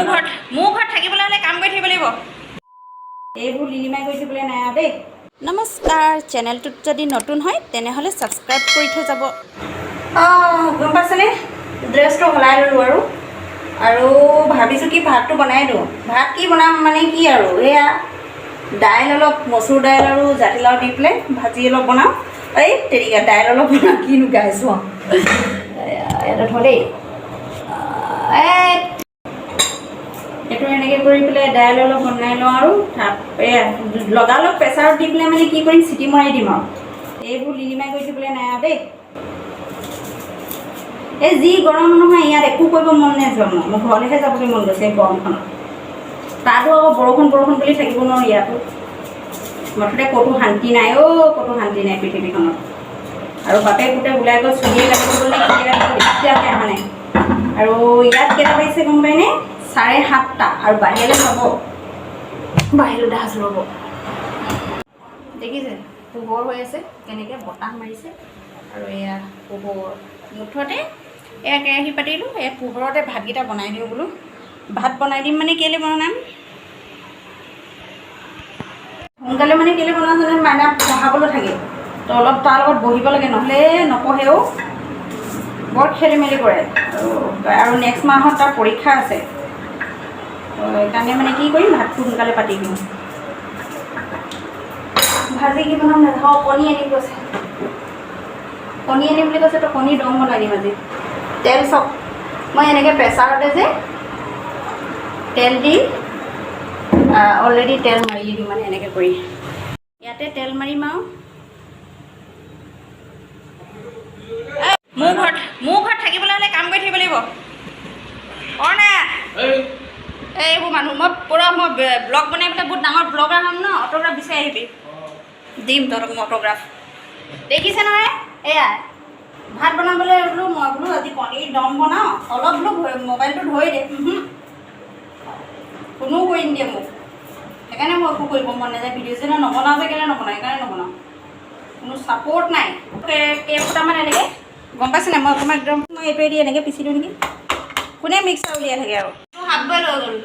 মোৰ ঘৰত থাকিবলৈ হ'লে কাম কৰি থাকিব লাগিব এইবোৰ লিলিমাই কৰি থাকিবলৈ নাই আৰু দেই নমস্কাৰ চেনেলটোত যদি নতুন হয় তেনেহ'লে ছাবস্ক্ৰাইব কৰি থৈ যাব গম পাইছেনে ড্ৰেছটো সলাই ল'লোঁ আৰু ভাবিছোঁ কি ভাতটো বনাই দিওঁ ভাত কি বনাম মানে কি আৰু এয়া দাইল অলপ মচুৰ দাইল আৰু জাতিলাও দি পেলাই ভাজি অলপ বনাওঁ এই তেৰিকা দাইল অলপ বনাওঁ কিনো গাইছোঁ ইয়াতে থওঁ দেই এইটো এনেকৈ কৰি পেলাই দাইল অলপ বনাই লওঁ আৰু লগালগ প্ৰেছাৰত দি পেলাই মানে কি কৰিম চিটি মৰাই দিম আৰু এইবোৰ লিলিমাই কৰি থাকিবলৈ নাই আৰু দেই এই যি গৰম নহয় ইয়াত একো কৰিব মন নাই যোৱা মোৰ ঘৰলৈহে যাবলৈ মন গৈছে এই গৰমখনত তাতো আকৌ বৰষুণ বুলি থাকিব নোৱাৰোঁ ইয়াতো মুঠতে ক'তো শান্তি নাই ক'তো শান্তি নাই পৃথিৱীখনত আৰু বাপেক পুতে ওলাই গৈ চুলিয়ে কাটিবলৈ এতিয়ালৈকে অহা নাই আৰু ইয়াত কেইটা পাইছে গম পাইনে 7:30 আৰু বাহিৰলৈ যাব বাহিৰলৈ ডাছ ল'ব দেখিছে পোহৰ হৈ আছে কেনেকৈ বতাহ মাৰিছে আৰু এয়া পোহৰ মুঠতে এয়া কেৰাহী পাতিলোঁ এই পোহৰতে ভাতকেইটা বনাই দিওঁ বোলো ভাত বনাই দিম মানে কেলৈ বনাম সোনকালে মানে কেলৈ বনাওঁ জানে মাইনা পঢ়াবলৈ থাকে তো অলপ তাৰ লগত বহিব লাগে নহ'লে নপঢ়েও বৰ খেলি মেলি কৰে আৰু নেক্সট মাহত তাৰ পৰীক্ষা আছে সেইকাৰণে মানে কি কৰিম ভাতটো সোনকালে পাতি দিওঁ ভাজি কি বনাম নাযাওঁ কণী আনিম কৈছে কণী আনিম বুলি কৈছে তো কণী দম বনাই দিম আজি তেল চব মই এনেকৈ প্ৰেছাৰতে যে তেল দি অলৰেডি তেল মাৰি দিওঁ মানে এনেকৈ কৰি ইয়াতে তেল মাৰিম আৰু মোৰ ঘৰত থাকিবলৈ হ'লে কাম কৰি থাকিব লাগিব না এইবোৰ মানুহ মই ব্লগ বনাই পেলাই বহুত ডাঙৰ ব্লগাৰ হ'ম ন অট'গ্ৰাফ বিচাৰি আহিবি দিম তহঁতক মই অট'গ্ৰাফ দেখিছে নহয় এয়া ভাত বনাবলৈ বোলো মই বোলো আজি কণীৰ দম বনাওঁ অলপ বোলো মোবাইলটো ধৰি দে কোনো কৰি নিদিয়ে মোক সেইকাৰণে মই একো কৰিব মন নাযায় ভিডিঅ' যেনে নবনাওঁ যে কেলৈ নবনাওঁ সেইকাৰণে নবনাওঁ কোনো ছাপৰ্ট নাই কেইফুটামান এনেকৈ গম পাইছে নাই মই অকণমান একদম মই এইটোৱেদি এনেকৈ পিচি দিওঁ নেকি কোনে মিক্সাৰ উলিয়াই থাকে আৰু হাত বই লৈ গ'ল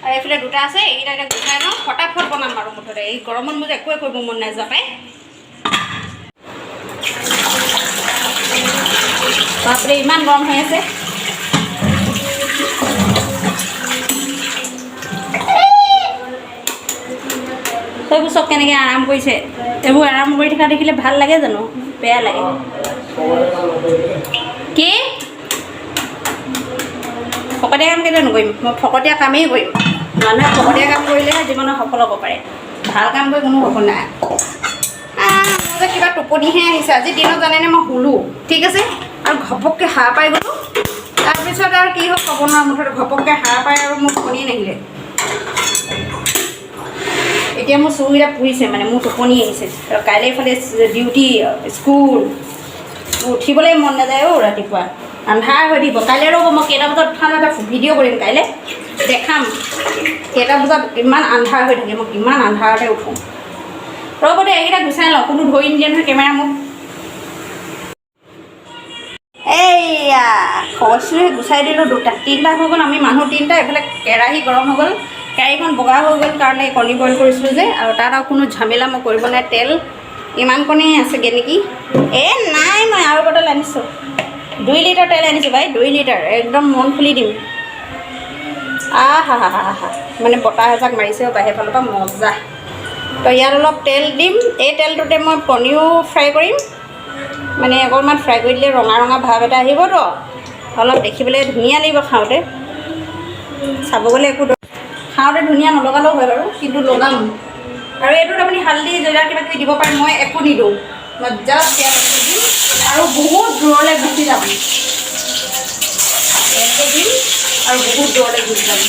আৰু এইফালে দুটা আছে এইকেইটা এতিয়া গুচাই লওঁ ফটাফট বনাম আৰু মুঠতে এই গৰমত মোৰ একোৱে কৰিব মন নাই যোৱা পাই বাপৰে ইমান গৰম হৈ আছে সেইবোৰ চব কেনেকৈ আৰাম কৰিছে এইবোৰ আৰাম কৰি থকা দেখিলে ভাল লাগে জানো বেয়া লাগে কি ফকতীয়া কাম কেলৈ নকৰিম মই ফকতীয়া কামেই কৰিম মানুহে ফকতীয়া কাম কৰিলেহে জীৱনত সফল হ'ব পাৰে ভাল কাম কৰি কোনো সফল নাই মোৰ যে কিবা টোপনিহে আহিছে আজি দিনত জানেনে মই শুলোঁ ঠিক আছে আৰু ঘপককৈ সাৰ পাই গ'লোঁ তাৰপিছত আৰু কি হ'ল ক'ব নোৱাৰোঁ মুঠতে ঘপককৈ সাৰ পাই আৰু মোৰ টোপনিয়ে নাহিলে এতিয়া মোৰ চকুকেইটা পুৰিছে মানে মোৰ টোপনি আহিছে আৰু কাইলৈ এইফালে ডিউটি স্কুল উঠিবলৈ মন নাযায় ৰাতিপুৱা আন্ধাৰ হৈ দিব কাইলৈ ৰ'ব মই কেইটা বজাত উঠাম এটা ভিডিঅ' কৰিম কাইলৈ দেখাম কেইটা বজাত ইমান আন্ধাৰ হৈ থাকে মই কিমান আন্ধাৰতে উঠোঁ ৰ'ব দে এইকেইটা গুচাই লওঁ কোনো ধৰি নিদিয়ে নহয় কেমেৰা মোক এইয়া কৈছোঁহে গুচাই দিলোঁ 3টা হৈ গ'ল আমি মানুহ 3টা এইফালে কেৰাহী গৰম হৈ গ'ল কেৰাহীখন বগা হৈ গ'ল কাৰণে কণী বইল কৰিছিলোঁ যে আৰু তাত আৰু কোনো ঝামেলা মই কৰিব নাই তেল ইমান কণী আছেগৈ নেকি নাই মই আৰু বটল আনিছোঁ 2 লিটাৰ তেল আনিছোঁ ভাই 2 লিটাৰ একদম মন খুলি দিম হা মানে বতাহ এজাক মাৰিছে বাহিৰৰ ফালৰ পৰা মজা তো ইয়াত অলপ তেল দিম এই তেলটোতে মই কণীও ফ্ৰাই কৰিম মানে অকণমান ফ্ৰাই কৰি দিলে ৰঙা ভাৱ এটা আহিবতো অলপ দেখিবলৈ ধুনীয়া লাগিব খাওঁতে চাব গ'লে একো খাওঁতে ধুনীয়া নলগালেও হয় বাৰু কিন্তু লগাম আৰু এইটোত আপুনি হালধি জলা কিবাকিবি দিব পাৰে মই একো নিদিওঁ মই জাষ্ট তেল দিম আৰু বহুত দূৰলৈ গুচি যাম এনেকৈ দিম আৰু বহুত দূৰলৈ গুচি যাম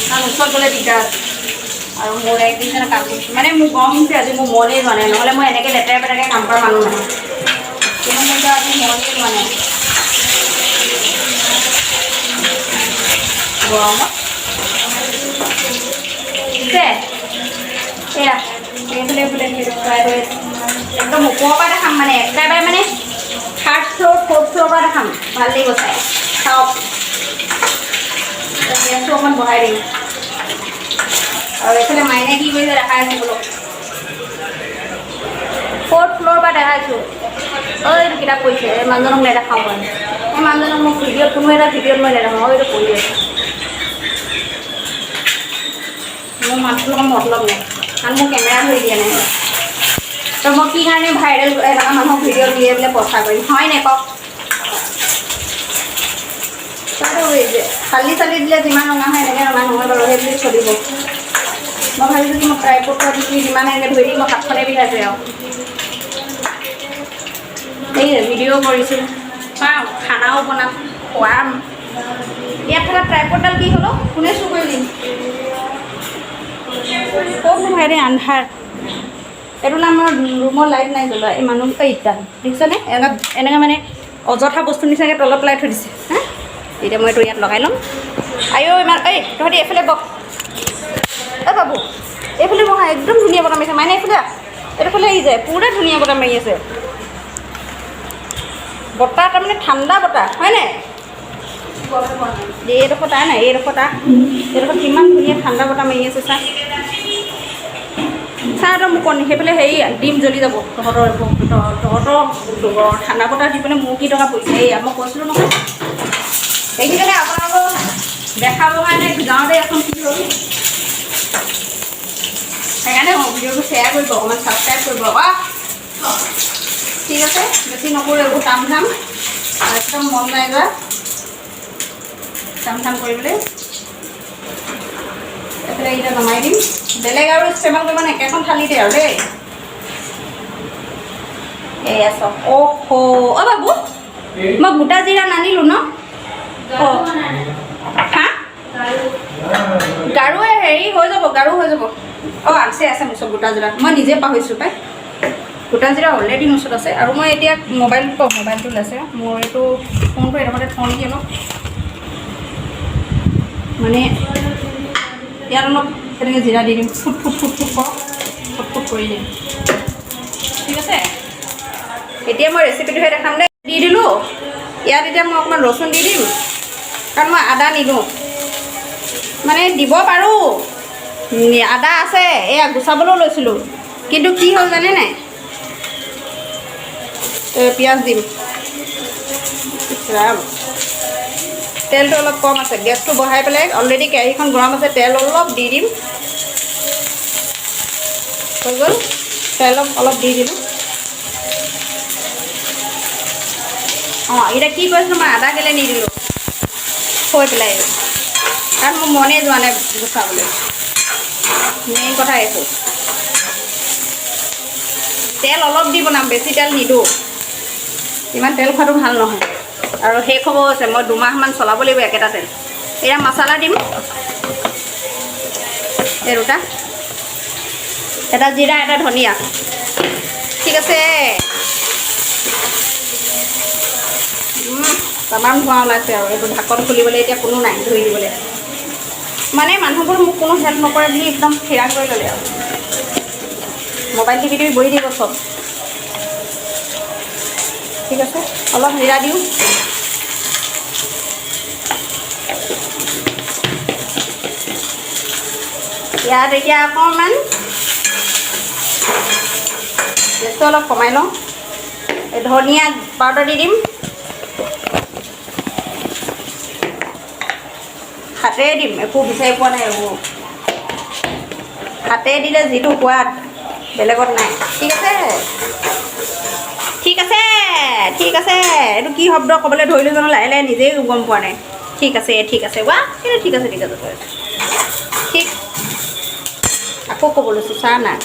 কাৰণ ওচৰত গ'লে দিগদাৰ আছে আৰু মোৰ একদিন কাম কৰিছোঁ মানে মোৰ গৰম উঠিছে আজি মোৰ মনেই যোৱা নাই নহ'লে মই এনেকৈ লেতেৰা পেতেৰাকৈ কাম কৰা মানুহ নহয় কিন্তু মোৰ আজি মনেই যোৱা নাই গৰমত এয়া এইফালে ফ্ৰাই হৈ একদম ওপৰৰ পৰা খাম মানে একেবাৰে মানে থাৰ্ড ফ্ল'ৰ ফ'ৰ্থ ফ্ল'ৰৰ পৰা দেখাম ভাল লাগিব চাই চাওক গেছটো অকণমান বঢ়াই দিম আৰু এইফালে মাইনে কি কৰিছে দেখাই আছোঁ বোলো ফ'ৰ্থ ফ্ল'ৰৰ পৰা দেখাইছোঁ এইটো কিতাপ কৈছে এই মানুহজনক নেদেখাওঁ মই এই মানুহজনক মোক ভিডিঅ'ত কোনো এটা ভিডিঅ'ত মই নেদেখাওঁ এইটো পঢ়ি আছোঁ মোৰ মাতটোৰ লগত মতলব নাই কাৰণ মোৰ কেমেৰা ধৰি দিয়া নাই তো মই কি কাৰণে ভাইৰেল এনেকুৱা মানুহক ভিডিঅ' দিয়ে বোলে প্ৰচাৰ কৰিম হয় নে কওক চালি চালি দিলে যিমান ৰঙা হয় এনেকৈ ৰঙা নহয় বাৰু সেই বুলি চলিব মই ভাবিছোঁ কি মই ট্ৰাইপডত দি যিমান এনেকৈ ধৰি দিম মই হাতখনে বিষাইছে আৰু এই ভিডিঅ' কৰিছোঁ পাওঁ খানাও বনাম খুৱাম ইয়াত থকা ট্ৰাইপডডাল কি হ'ল কোনে চুৰ কৰি দিম ক'ত নহয় এনে আন্ধাৰ এইটো না আমাৰ ৰুমৰ লাইট নাই জ্বলোৱা এই মানুহ ইটা দেখিছানে এনেকৈ মানে অযথা বস্তু নিচিনাকৈ তলত পেলাই থৈ দিছে হা এতিয়া মই এইটো ইয়াত লগাই ল'ম আইঅ ইমান এই তহঁতি এইফালে বহ এই বাবু এইফালে বহা একদম ধুনীয়া বতাহ মাৰিছে মাইনে এইফালে এইফালে আহি যায় পুৰা ধুনীয়া বতাহ মাৰি আছে বতাহ তাৰমানে ঠাণ্ডা বতাহ হয়নে এইডোখৰ তাৰ নাই এইডোখৰ কিমান ধুনীয়া ঠাণ্ডা বতাহ মাৰি আছে চা চাহ মোক সেইফালে হেৰি ডিম জ্বলি যাব তহঁতৰ ঠাণ্ডা বতাহ দি পেলাই মোৰ কি টকা পইচা এই মই কৈছিলোঁ নহয় সেইখিনিতে আপোনালোকক দেখাবৰ কাৰণে গাঁৱতে এখন কি হ'ল সেইকাৰণে ভিডিঅ'টো শ্বেয়াৰ কৰিব অকণমান ছাবস্ক্ৰাইব কৰিব ঠিক আছে বেছি নকৰোঁ এইবোৰ কাম চাম একদম মন নাই যোৱা কাম চাম কৰিবলৈ এইফালে এইকেইটা নমাই দিম বেলেগ আৰু ইষ্টেমাল কৰিব নাই একেখন থালিতে আৰু দেই এয়া চব অ' বাবু মই গোটা জিৰা নানিলোঁ ন হা গাৰুৱে হেৰি হৈ যাব গাৰু হৈ যাব অঁ আছে মোৰ চব গোটা জিৰা মই নিজে পাহৰিছোঁ পাই গোটা জিৰা অলৰেডি মোৰ ওচৰত আছে আৰু মই এতিয়া মোবাইলটো লৈছে মোৰ এইটো ফোনটো এডোখৰতে থওঁ নেকি অলপ মানে ইয়াত অলপ তেনেকৈ জিৰা দি দিম ফুট কৰি দিম ঠিক আছে এতিয়া মই ৰেচিপিটোহে দেখাম দে দি দিলোঁ ইয়াত এতিয়া মই অকণমান ৰচুন দি দিম কাৰণ মই আদা নিদিওঁ মানে দিব পাৰোঁ আদা আছে এয়া গুচাবলৈও লৈছিলোঁ কিন্তু কি হ'ল জানে নাই পিঁয়াজ দিম তেলটো অলপ কম আছে গেছটো বঢ়াই পেলাই অলৰেডি কেৰাহীখন গৰম আছে তেল অলপ দি দিম হৈ গ'ল তেল অলপ দি দিলোঁ অঁ এতিয়া কি কৈছিলোঁ মই আদা কেলৈ নিদিলোঁ থৈ পেলাই কাৰণ মোৰ মনে যোৱা নাই গুচাবলৈ মেইন কথা এইটো তেল অলপ দি বনাম বেছি তেল নিদিওঁ ইমান তেল খোৱাটো ভাল নহয় আৰু শেষ হ'ব হৈছে মই 2 মাহমান চলাব লাগিব একেটা তেল এয়া মছলা দিম এই দুটা এটা জিৰা এটা ধনিয়া ঠিক আছে তামাম ধোঁৱা ওলাইছে আৰু এইটো ঢাকন খুলিবলৈ এতিয়া কোনো নাই ধুই দিবলৈ মানে মানুহবোৰ মোক কোনো হেল্প নকৰে বুলি একদম থিৰাং কৰি ল'লে আৰু মোবাইল টিপি বহি দিব চব ঠিক আছে অলপ জিৰা দিওঁ ইয়াত এতিয়া অকণমান গেছটো অলপ কমাই লওঁ এই ধনিয়া পাউডাৰ দি দিম হাতেৰে দিম একো বিচাৰি পোৱা নাই এইবোৰ হাতেৰে দিলে যিটো সোৱাদ বেলেগত নাই ঠিক আছে এইটো কি শব্দ ক'বলৈ ধৰিলোঁ জানো লাহে লাহে নিজেই গম পোৱা নাই ঠিক আছে ৱা কিন্তু ঠিক আছে ঠিক আকৌ ক'ব লৈছোঁ চাহ নাই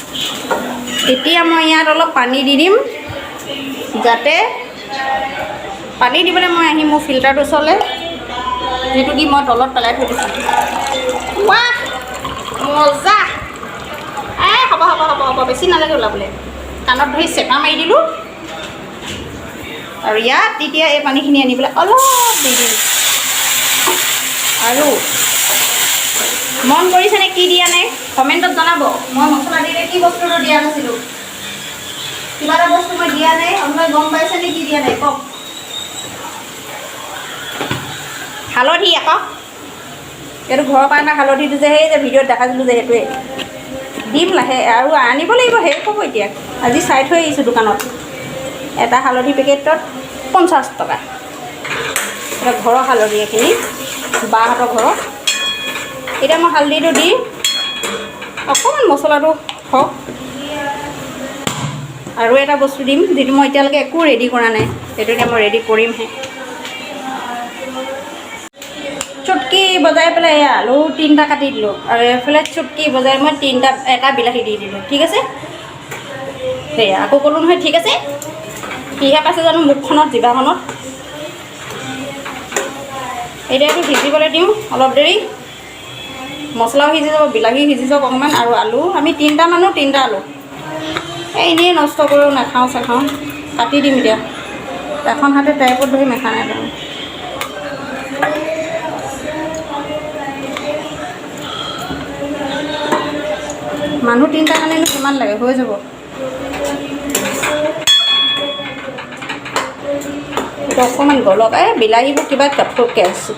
এতিয়া মই ইয়াত অলপ পানী দি দিম যাতে পানী দিবলৈ মই আহিম মোৰ ফিল্টাৰটো চলে যিটো কি মই তলত পেলাই থৈ দিছোঁ ৱাহ মজা হ'ব বেছি নালাগে ওলাবলৈ কাণত ধৰি চেপা মাৰি দিলোঁ আৰু ইয়াত তেতিয়া এই পানীখিনি আনি পেলাই অলপ দি দিম আৰু মন কৰিছেনে কি দিয়া নাই কমেণ্টত জনাব মই মছলা দিলে কি বস্তুটো দিয়া নাছিলোঁ কিবা এটা বস্তু মই দিয়া নাই আপোনালোকে গম পাইছে নে কি দিয়া নাই কওক হালধি আকৌ এইটো ঘৰৰ পৰা অনা হালধিটো যে সেই যে ভিডিঅ'ত দেখাইছিলোঁ যে সেইটোৱে দিম লাহে আৰু আনিব লাগিব শেষ হ'ব এতিয়া আজি চাই থৈ আহিছোঁ দোকানত এটা হালধি পেকেটত 50 টকা এটা ঘৰৰ হালধি এইখিনি বাহঁতৰ ঘৰত এতিয়া মই হালধিটো দি অকণমান মছলাটো হওক আৰু এটা বস্তু দিম যিটো মই এতিয়ালৈকে একো ৰেডি কৰা নাই সেইটো এতিয়া মই ৰেডি কৰিমহে চুটকি বজাই পেলাই আলু 3টা কাটি দিলোঁ আৰু এইফালে চুটকি বজাই মই এটা বিলাহী দি দিলোঁ ঠিক আছে সেয়া আকৌ ক'লোঁ নহয় ঠিক আছে কিহে পাইছে জানো মুখখনত জিভাখনত এতিয়া এইটো সিজিবলৈ দিওঁ অলপ দেৰি মছলাও সিজি যাব বিলাহী সিজি যাব অকণমান আৰু আলু আমি 3টা মানুহ 3টা আলু এনেই নষ্ট কৰেও নাখাওঁ চাখাওঁ কাটি দিম এতিয়া এখন হাতে টাইপত ধৰি মেখা নাই তাৰমানে মানুহ 3টা কাৰণেনো কিমান লাগে হৈ যাব অকণমান গলক বিলাহীবোৰ কিবা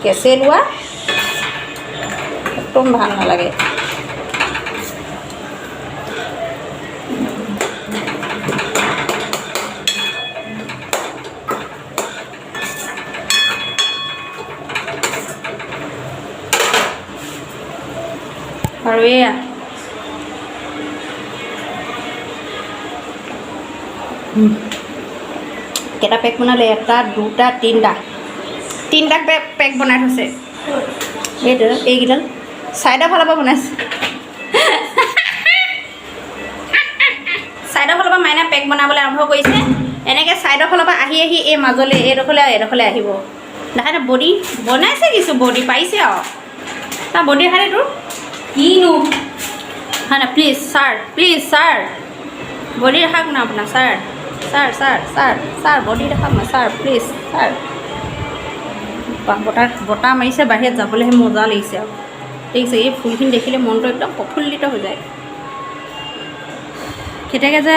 কেঁচে লোৱা একদম ভাল নালাগে আৰু এয়া কেইটা পেক বনালে 1 2 3টা পেক বনাই থৈছে এইকেইডাল চাইডৰ ফালৰ পৰা বনাইছে চাইডৰ ফালৰ পৰা মাইনা পেক বনাবলৈ আৰম্ভ কৰিছে এনেকৈ চাইডৰ ফালৰ পৰা আহি এই মাজলৈ এইডোখৰলৈ আহিব দেখানে বডি বনাইছে কিছু বডি পাইছে আৰু তাৰ বডি দেখানে তোৰ কিনো হয় না প্লিজ ছাৰ বডি দেখাওক না আপোনাৰ ছাৰ বডি দেখাওক না ছাৰ প্লিজ ছাৰ বতাহ মাৰিছে বাহিৰত যাবলৈহে মজা লাগিছে আৰু দেখিছে এই ফুলখিনি দেখিলে মনটো একদম প্ৰফুল্লিত হৈ যায় কেতিয়াকৈ যে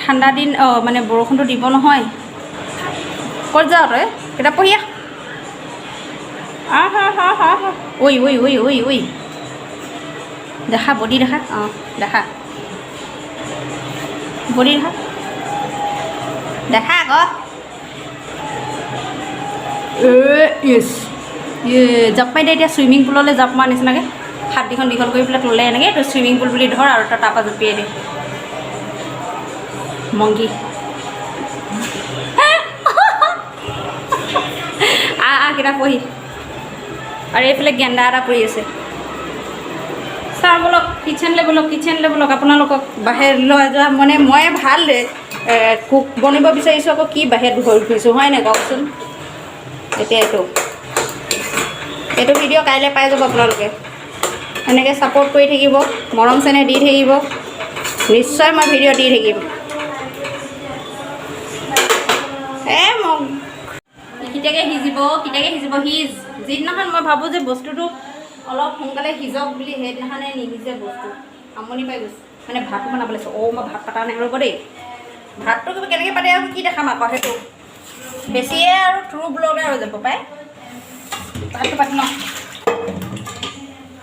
ঠাণ্ডা দিন মানে বৰষুণটো দিব নহয় ক'ত যাওঁ তই কিতাপ পঢ়ি ঐ দেখা বডি দেখা দেখা বডি দেখা আকৌ ইয়েছ জাপ মাৰি দে এতিয়া চুইমিং পুললৈ জাপ মাৰ নিচিনাকৈ হাতকেইখন দীঘল কৰি পেলাই তলে এনেকৈ তই চুইমিং পুল বুলি ধৰ আৰু তই তাৰপৰা জঁপিয়াই দে মংকি কিতাপ পঢ়ি আৰু এইফালে গেন্দা এটা পৰি আছে ছাৰ বলক কিচেনলৈ বলক আপোনালোকক বাহিৰলৈ যোৱা মানে মই ভাল কুক বনিব বিচাৰিছোঁ আকৌ কি বাহিৰত ঘূৰি ফুৰিছোঁ হয় নাই কওকচোন এতিয়া এইটো ভিডিঅ' কাইলৈ পাই যাব আপোনালোকে এনেকৈ ছাপোৰ্ট কৰি থাকিব মৰম চেনেহ দি থাকিব নিশ্চয় মই ভিডিঅ' দি থাকিম মোক কেতিয়াকৈ সিজিব যিদিনাখন মই ভাবোঁ যে বস্তুটো অলপ সোনকালে সিজক বুলি সেইদিনাখনে নিসিজে বস্তু আমনি পাই গৈছে মানে ভাতটো বনাব লাগিছে মই ভাত পাতা নাই ৰ'ব দেই ভাতটো কেনেকৈ পাতে আৰু কি দেখাম আকৌ সেইটো বেছিয়ে আৰু ট্ৰু ব্লগাৰ হৈ যাব পাই ভাতটো পাতি লওঁ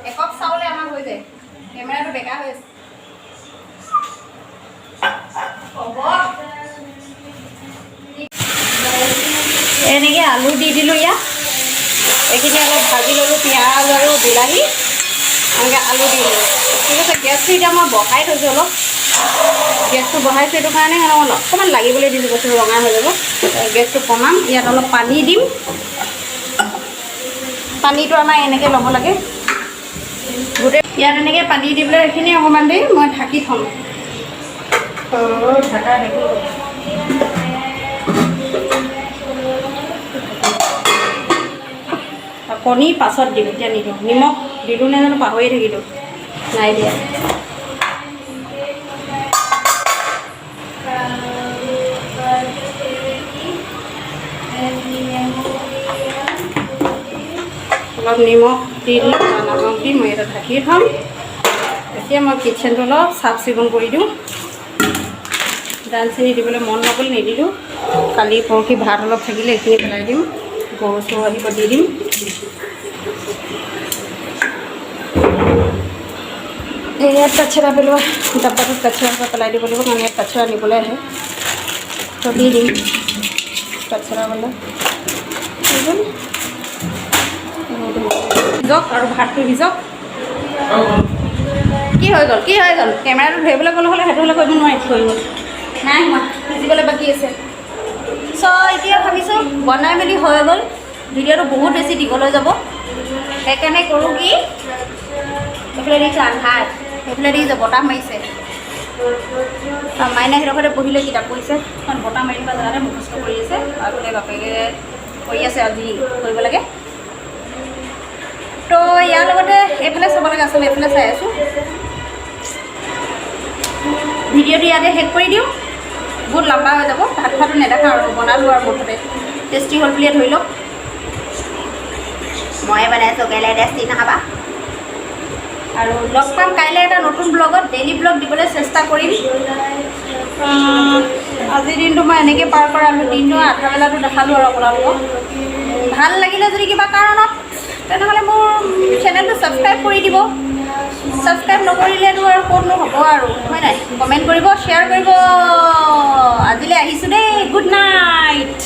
একক চাউলে আমাৰ হৈ যায় কেমেৰাটো বেকা হৈ আছে এনেকৈ আলু দি দিলোঁ ইয়াত এইখিনি অলপ ভাজি ল'লোঁ পিঁয়াজ আৰু বিলাহী এনেকৈ আলু দি দিলোঁ ঠিক আছে গেছটো এতিয়া মই বহাই থৈছোঁ অলপ গেছটো বহাইছোঁ এইটো কাৰণে অকণমান লাগিবলৈ দিছোঁ বস্তুটো ৰঙা হৈ যাব গেছটো কমাম ইয়াত অলপ পানী দিম পানীটো আমাৰ এনেকৈ ল'ব লাগে গোটেই ইয়াত এনেকৈ পানী দি পেলাই এইখিনি অকণমান দেৰি মই ঢাকি থ'ম ঢাকা ঢাকি কণী পাছত দিম এতিয়া নিদিওঁ নিমখ দিলোঁ নে জানো পাহৰি থাকিলোঁ নাই দিয়া অলপ নিমখ দি দিলোঁ নিমখ দি মই এটা ঢাকি থ'ম এতিয়া মই কিটচেনটো অলপ চাফ চিকুণ কৰি দিওঁ দাইল চেনি দিবলৈ মন নগ'ল, নিদিলোঁ। কালি পৰহি ভাত অলপ থাকিলে এইখিনি পেলাই দিম, গৰু চৰু আহিব দি দিম। ইয়াত কাচৰা পেলোৱা ডাব্বাটোত কাচৰা পেলাই দিব লাগিব, কাৰণ ইয়াত কাচৰা নিবলৈ আহে। তো দি দিম কাচৰা পেলাই সিজক আৰু ভাতটো সিজক। কি হৈ গ'ল, কি হৈ গ'ল? কেমেৰাটো ধৰিবলৈ গ'লে হ'লে সেইটো হ'লে কৰিব নোৱাৰি, থৈ গ'ল। নাই হোৱা, সিজিবলৈ বাকী আছে। চ' এতিয়া ভাবিছোঁ বনাই মেলি হৈ গ'ল, ভিডিঅ'টো বহুত বেছি দীঘলৈ যাব, সেইকাৰণে কৰোঁ কি এইফালে দিছোঁ আন্ধাৰ, সেইফালে দি বতাহ মাৰিছে। মাইনা সেইডোখৰতে বহিলৈ কিতাপ পঢ়িছে, কাৰণ বতাহ মাৰি থকা জেগাতে মুখস্থ কৰি আছে, আৰু সেই বাপেকে কৰি আছে আজি কৰিব লাগে। তো ইয়াৰ লগতে এইফালে চাব লাগে, আচলতে এইফালে চাই আছোঁ। ভিডিঅ'টো ইয়াতে শেষ কৰি দিওঁ, বহুত লম্বা হৈ যাব। ভাত খোৱাটো নেদেখা আৰু বনালোঁ আৰু মুঠতে টেষ্টি হ'ল বুলিয়ে ধৰি লওক। ময়ে বনাইছোঁ, গেলে টেষ্টি নাখাবা। আৰু লগ পাম কাইলৈ এটা নতুন ব্লগত, ডেইলি ব্লগ দিবলৈ চেষ্টা কৰিম। আজিৰ দিনটো মই এনেকৈ পাৰ কৰালোঁ, দিনটো আধা বেলাটো দেখালোঁ আৰু আপোনালোকক। ভাল লাগিলে যদি কিবা কাৰণত, তেনেহ'লে মোৰ চেনেলটো ছাবস্ক্ৰাইব কৰি দিব। ছাবস্ক্ৰাইব নকৰিলেতো আৰু ক'তনো হ'ব আৰু, হয় নাই? কমেণ্ট কৰিব, শ্বেয়াৰ কৰিব। আজিলৈ আহিছোঁ দেই, গুড নাইট।